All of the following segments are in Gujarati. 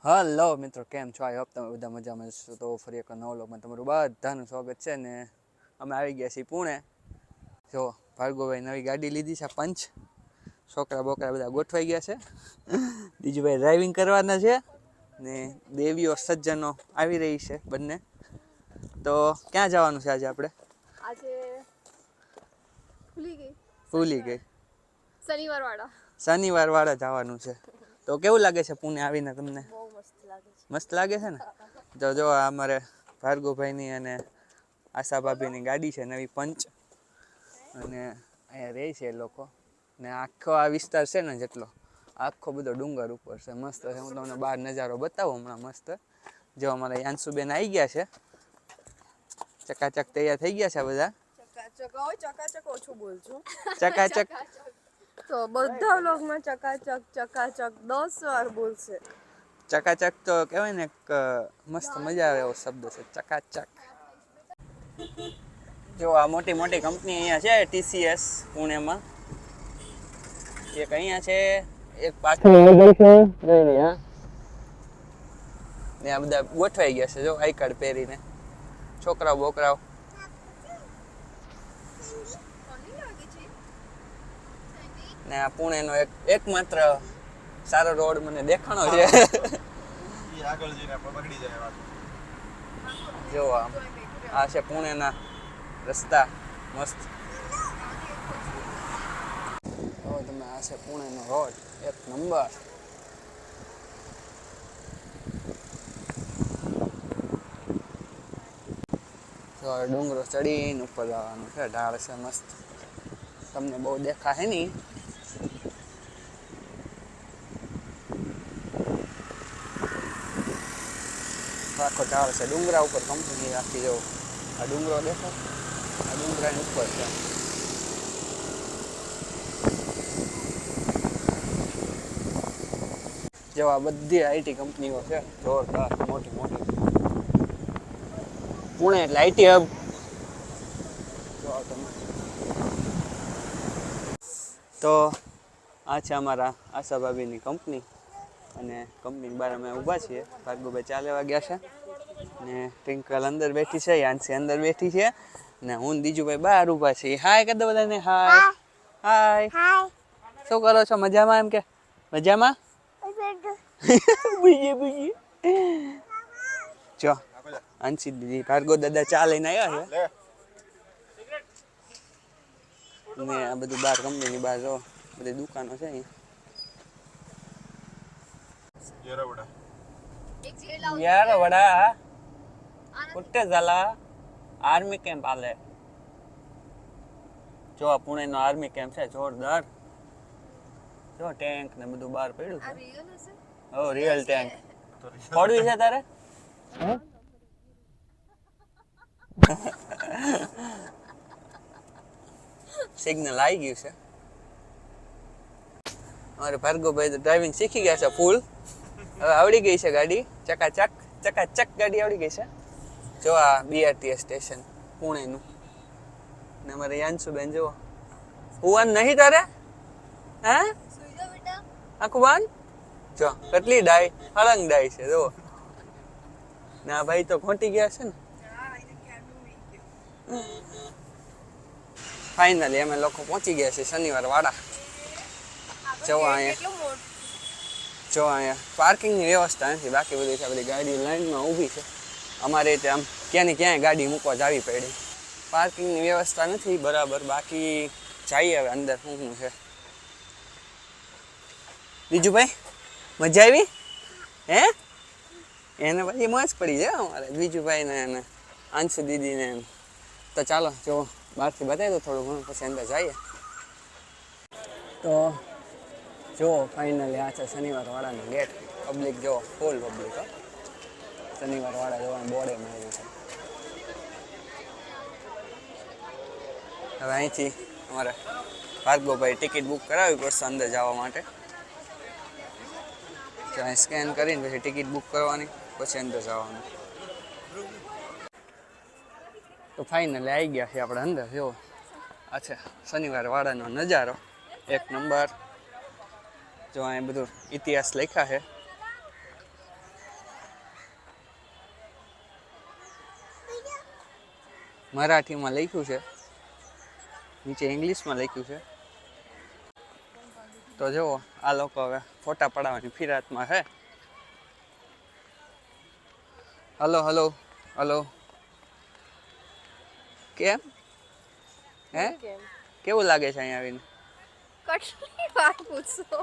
હલો મિત્રો, કેમ છો? આઈ હોપ તમે બધા મજામાં છો. તો ફરી એક નવો વ્લોગમાં તમારું બધાનું સ્વાગત છે ને. અમે આવી ગયા છીએ પુણે. જો ભાર્ગવભાઈ નવી ગાડી લીધી છે, પંચ. છોકરા બોકરા બધા ગોઠવાઈ ગયા છે. બીજુભાઈ ડ્રાઇવિંગ કરવાના છે ને દેવીઓ સજ્જનો આવી રહી છે બંને. તો ક્યાં જવાનું છે આજે આપણે? આજે ભૂલી ગઈ. શનિવાર વાળા જવાનું છે. તો કેવું લાગે છે પુણે આવીને તમને? બહુ મસ્ત લાગે છે. મસ્ત લાગે છે ને? તો જો અમારે ભાર્ગવભાઈની અને આશા ભાભીની ગાડી છે નવી પંચ, અને અહીંયા રહે છે એ લોકો. ને આખો આ વિસ્તાર છે ને જેટલો, આખો બધો ડુંગર ઉપર છે, મસ્ત છે. હું તમને બહાર નજારો બતાવું હમણાં મસ્ત. જો અમારા યાંશુબેન આવી ગયા છે, ચકાચક તૈયાર થઈ ગયા છે બધા. ચકાચક ઓછું બોલજો. ચકાચક તો બધા વ્લોગમાં ચકાચક ચકાચક 10 વાર બોલશે. ચકાચક તો કહેવાય ને, મસ્ત મજા આવે એવો શબ્દ છે, ચકાચક. જો આ મોટી મોટી કંપની અહીંયા છે TCS પુણેમાં. એક અહીંયા છે, એક પાછળ ને આ બધા ગોઠવાઈ ગયા છે જો આઈ કાર્ડ પહેરીને, છોકરાઓ બોકરાઓ. ને આ પુણેનો એકમાત્ર સારો રોડ મને દેખાણો છે. જો આ છે પુણેના રસ્તા, મસ્ત. હવે તમે આ છે પુણેનો રોડ, એક નંબર. તો ડુંગરો ચડીને ઉપર જવાનું છે, ઢાળ છે મસ્ત. તમને બહુ દેખાય નહીં. આખો ઢાળ છે, ડુંગરા ઉપર કંપની આખી. જવું આ ડુંગરો દેખો, આ ડુંગરાની ઉપર છે. જેવા બધી આઈટી કંપનીઓ છે, જોરદાર મોટી મોટી. પુણે એટલે આઈટી હબ. જો તમે તો આ છે અમારા આશા ભાભીની કંપની, અને કંપની બહાર અમે ઊભા છીએ. ભાર્ગવભાઈ ચા લેવા ગયા છે, ને ટ્વિંકલ અંદર બેઠી છે, યાન્સી અંદર બેઠી છે, ને હું બીજુભાઈ બહાર ઊભા છીએ. હાય કરી દો બધાને. હાય હાય. શું કરો છો? મજામાં? એમ કે મજામાં. બીજી બીજી જો આંસી દીદી, ભાર્ગવ દાદા ચા લઈને આવ્યા છે. ને આ બધું બહાર કંપનીની બહાર જો બધી દુકાનો છે અહીંયા. यार वडा कुठे झाला? आर्मी कॅम्प आलाय. જો આ પુણેનો આર્મી કેમ્પ છે, જોરદાર. જો ટેન્ક ને બધું બહાર પડ્યું છે. ઓ રિયલ ટેન્ક. પડવી છે તારે? સિગ્નલ આવી ગયું છે. અમારે ભાર્ગવભાઈ તો ડ્રાઇવિંગ શીખી ગયા છે ફૂલ. હવે આવડી ગઈ છે ગાડી, ચકાચક ચકાચક ગાડી આવડી ગઈ છે. જો આ BRTS સ્ટેશન પુણેનું. ને અમારે યાંશુબેન જો હુવાન નહીં તારે? હે આખું બાન જો કેટલી ડાય, હળંગ ડાય છે જો. ને આ ભાઈ તો ખોટી ગયા છે ને. ફાઇનલી અમે લોકો પહોંચી ગયા છીએ શનિવાર વાડા. જો અહીંયા જો અહીંયા પાર્કિંગની વ્યવસ્થા નથી, બાકી બધી છે બધી ગાડી લાઈનમાં ઊભી છે. અમારે રીતે આમ ક્યાંની ક્યાંય ગાડી મૂકવા જવી પડી. પાર્કિંગની વ્યવસ્થા નથી બરાબર. બાકી જઈએ હવે અંદર શું શું છે. બીજું ભાઈ મજા આવી? હે એને પછી મોજ પડી જાય અમારે બીજુભાઈ ને એને આંશુ દીદીને. તો ચાલો જો બહારથી બતાવી દો થોડું ઘણું, પછી અંદર જઈએ. તો જો ફાઇનલી આ છે શનિવાર વાડાનો ગેટ. પબ્લિક જો ફૂલ પબ્લિક. શનિવાર વાડા જોવાનું બોર્ડે મળ્યું છે. હવે અહીંથી અમારે ભાર્ગવભાઈ ટિકિટ બુક કરાવવી પડશે અંદર જવા માટે. તો અહીં સ્કેન કરીને પછી ટિકિટ બુક કરવાની, પછી અંદર જવાનું. તો ફાઇનલી આવી ગયા છે આપણે અંદર. જો આ છે શનિવાર વાડાનો નજારો, એક નંબર. જો અહીં બધું ઇતિહાસ લખ્યા છે. મરાઠીમાં લખ્યું છે, નીચે ઇંગ્લિશમાં લખ્યું છે. તો જુઓ આ લોકો હવે ફોટા પડાવવાની ફિરાતમાં છે. Hello hello hello. કેમ હે કેમ કેવું લાગે છે અહીંયા આવીને? કેટલી વાર પૂછો?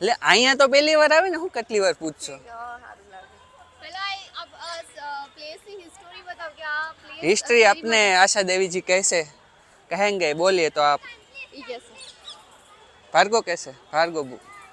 એટલે અહીંયા તો પહેલી વાર આવી ને, હું કેટલી વાર પૂછશો? સારું લાગે. प्लेस की हिस्टोरी बताओ कि आप प्लेस हिस्ट्री अपने आशा देवी जी कैसे कहेंगे, बोलिए तो आप. कैसे भार्गव कैसे? भार्गव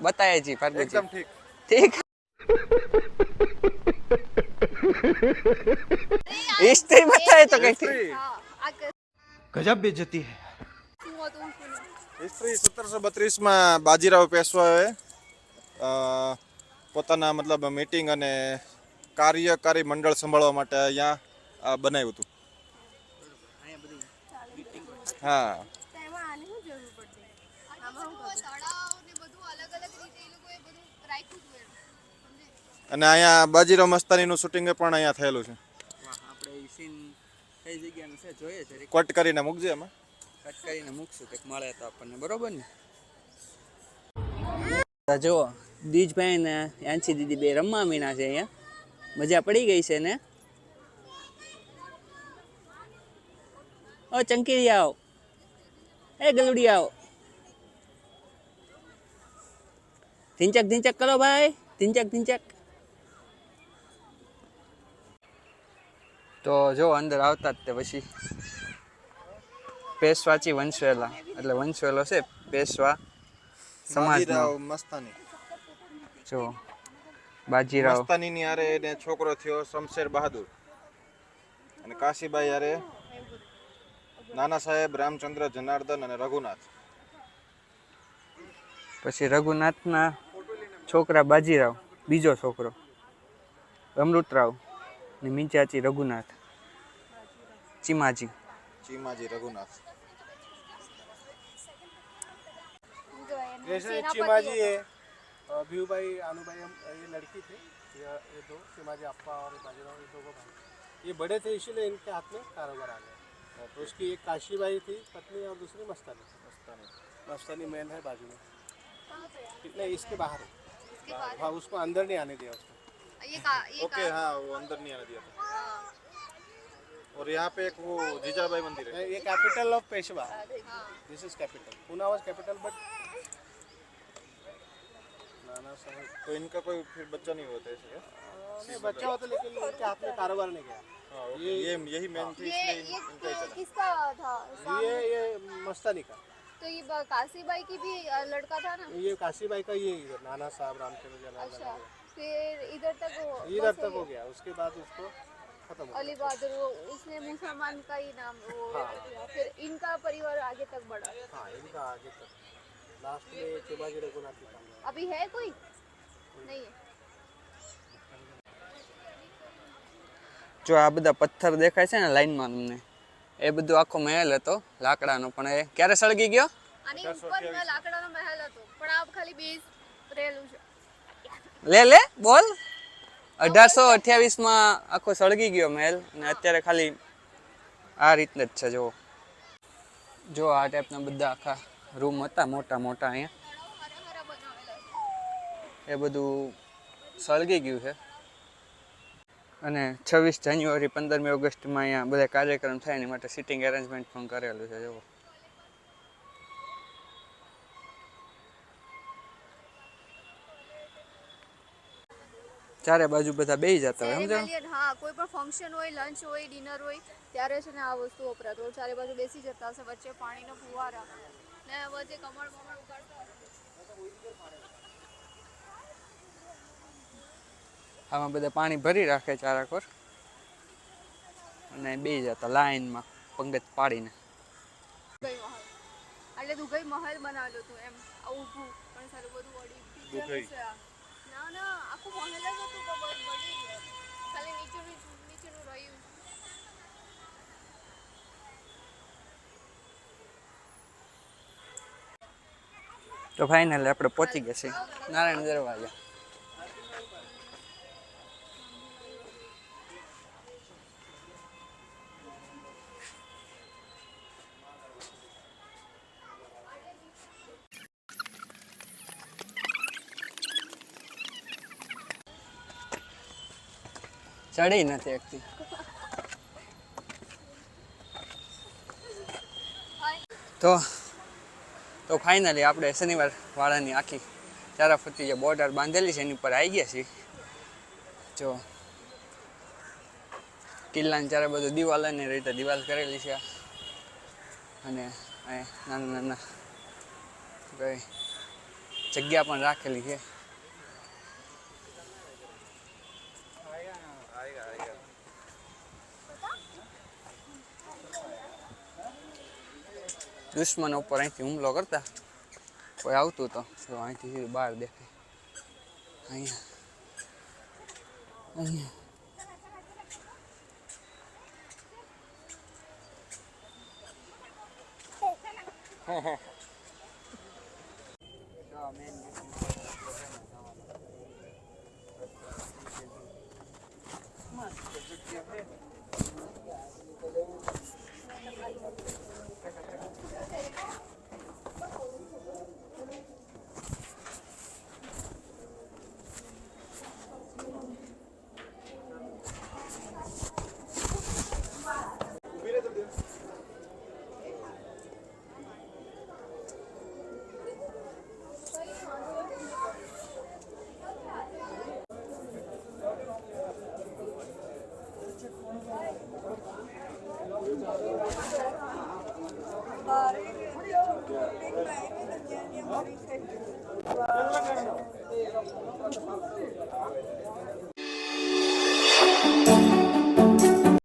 बताइए जी. भार्गव जी एकदम ठीक. ठीक. हिस्ट्री बताए तो कहीं थी. गजब बेइज्जती है. तुम सुनो હિસ્ટ્રી 1732માં બાજીરાવ પેશવાએ પોતાના મતલબ મીટિંગ અને કાર્યકારી મંડળ સંભાળવા માટે અહીંયા બનાવ્યું હતું. હા, એમાં આની શું જરૂર પડતી? આમાં શું કરવું? તળાવ ને બધું અલગ અલગ રીતે એ લોકોએ બધું રાખ્યું હતું એમ. અને અહીંયા બાજીરાવ મસ્તાનીનું શૂટિંગ પણ અહીંયા થયેલું છે. આપણે ઈ સીન કઈ જગ્યાનું છે જોઈએ છે. કટ કરીને મૂકજે એમાં. કટ કરીને મૂકશું કંઈક મળે તો આપણને, બરોબર ને? જુઓ દીજભાઈ ને યાંચી દીદી બે રમવા મીના છે અહીંયા. મજા પડી ગઈ છે ને? ઓ ચંકી આવો, એ ગલુડી આવો. ધીંચક ધીંચક કરો ભાઈ, ધીંચક ધીંચક. તો જો અંદર આવતા જ તે પછી પેશવાચી વંશવેલા, એટલે વંશવેલો છે પેશવા સમાજનો. બાજીરાવ મસ્તાની. જો બાજીરાવ મસ્તાનીની હારે એને છોકરો થયો શમશેર બહાદુર, અને કાશીબાઈ હારે નાના સાહેબ, રામચંદ્ર, જનાર્દન અને રઘુનાથ. પછી રઘુનાથના છોકરા બાજીરાવ, બીજો છોકરો અમૃતરાવ ને મીંચાચી રઘુનાથ, ચીમાજી. ચીમાજી રઘુનાથ. जैसे चिमाजी है, भीऊ भाई, आनू भाई, हम ये लड़की थे, ये दो चिमाजी अप्पा और बाजीराव, ये दो को भाई, ये बड़े थे इसीलिए इनके हाथ में कारोबार आ गया. तो उसकी एक काशीबाई थी पत्नी और दूसरी मस्तानी. मस्तानी मैन है बाजू में, कितने इसके बाहर है. हाँ, उसको अंदर नहीं आने दिया उसको. ये ओके, हाँ, वो अंदर नहीं आने दिया था. और यहाँ पे एक वो जीजाबाई मंदिर है. ये capital of Peshwa, this is capital. Poona was capital but नाना साहब तो इनका कोई फिर बच्चा नहीं होता ऐसे क्या? नहीं बच्चा होता लेकिन उनके हाथ में कारोबार नहीं गया. हाँ, ओके, ये यही मेन थी, ये इसलिए इनका ही चला. किसका था? ये मस्तानी का. तो ये काशीबाई की भी लड़का था ना. ये काशीबाई का ये इधर नाना साहब, रामचंद्र, अच्छा, जनार्दन फिर इधर तक इधर बस तक हो गया. उसके बाद उसको खत्म हो अली बहादुर वो उसने मुसलमान का ही नाम वो किया. फिर इनका परिवार आगे तक बढ़ा. गया. हाँ, इनका आगे तक लास्ट में चिमाजी रघुनाथ की काम. अभी है कोई नहीं है. જો આ બધા પથ્થર દેખાય છે ને લાઈનમાં તમને, એ બધું આખો મહેલ હતો લાકડાનો, પણ એ ક્યારે સળગી ગયો? આની ઉપરમાં લાકડાનો મહેલ હતો પણ આ ખાલી બેઝ રહેલું છે. લે લે બોલ. 1828 માં આખો સળગી ગયો મહેલ, અને અત્યારે ખાલી આ રીતના જ છે. જો આ ટાઈપના બધા આખા રૂમ હતા મોટા મોટા અહીંયા, હરા બનાવેલા છે. એ બધું સળગી ગયું છે. અને 26 જાન્યુઆરી 15મી ઓગસ્ટમાં અહીંયા બધા કાર્યક્રમ થાય એની માટે સિટિંગ એરેન્જમેન્ટ પણ કરેલું છે. જુઓ ચારે બાજુ બધા બેસી જતા હોય, સમજો. સેરેમોનિયલ, હા, કોઈ પણ ફંક્શન હોય, લંચ હોય, ડિનર હોય ત્યારે છે ને આ વસ્તુ વપરાતો હોય. ચારે બાજુ બેસી જતા હશે, વચ્ચે પાણીનો ફુવારા ને વચ્ચે કમળ બમળ ઉગાડતા હશે. આમાં બધા પાણી ભરી રાખે ચારાકોર અને બેસી જતા લાઈનમાં પંગત પાડીને. દુગઈ મહલ એટલે દુગઈ મહલ બનાવેલું હતું એમ, આ ઊભું પણ સારું બધું વળી દુગઈ. છે આ. ના ના, આખું મહેલ જ હતું પણ બસ વળી ખાલી નીચેનું રહ્યું. તો ફાઇનલી આપણે પહોંચી ગયા છીએ નારાયણ દરવાજા. ચડી નથી એકથી. તો ફાઇનલી આપણે શનિવાર વાળાની આખી ચારાફરતી જે બોર્ડર બાંધેલી છે એની પર આવી ગયા છીએ. જો કિલ્લાની ચારે બધું દિવાલ અને રીતે દિવાલ કરેલી છે અને નાના નાના કઈ જગ્યા પણ રાખેલી છે. દુશ્મનો ઉપર અહીંથી હુમલો કરતા કોઈ આવતું તો અહીંથી સીધું બહાર દેખાય. અહીંયા અહીંયા